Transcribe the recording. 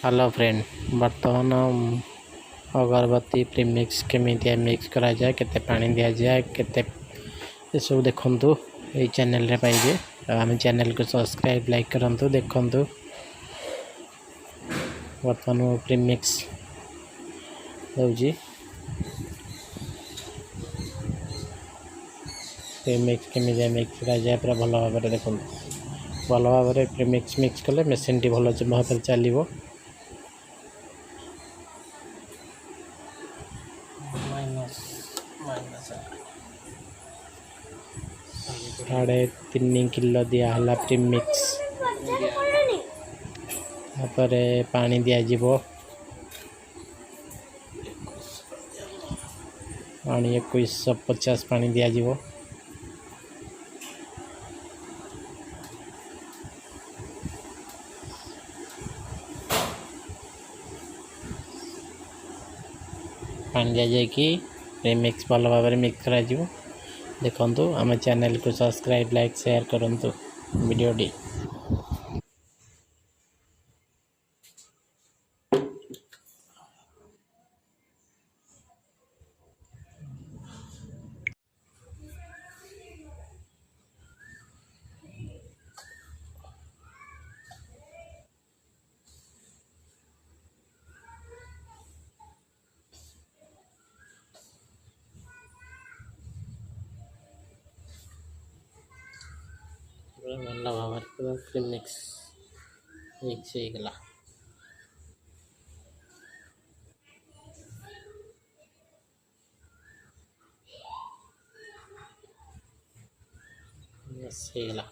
Hello friend, बर्तमान अगरबत्ती premix केमितिया mix करा जाए, केते पानी दिया जाए, केते सब देखंतु ए चैनल रे पाइबे। आम चैनल को सब्सक्राइब लाइक करंतु देखंतु। बर्तमान प्रीमिक्स होउजी प्रीमिक्स केमितिया मिक्स करा जाए पूरा भल भाव में देखंतु। भल भाव में प्रीमिक्स मिक्स कले मेसीन टी भल भाव चलिबो। -3.5 किलो दिया हला प्रीमिक्स तापरे पानी दिया जीवो। पानी 2150 पानी दिया जीवो। पानी दिया जाए कि प्रीमिक्स भल भाव में मिक्स करा जीवो। देखंतु आम चैनल को सब्सक्राइब लाइक शेयर करंतु वीडियो डी। भल भाव प्रीमिक्स मिक्स हो गला। मिक्स हो गला।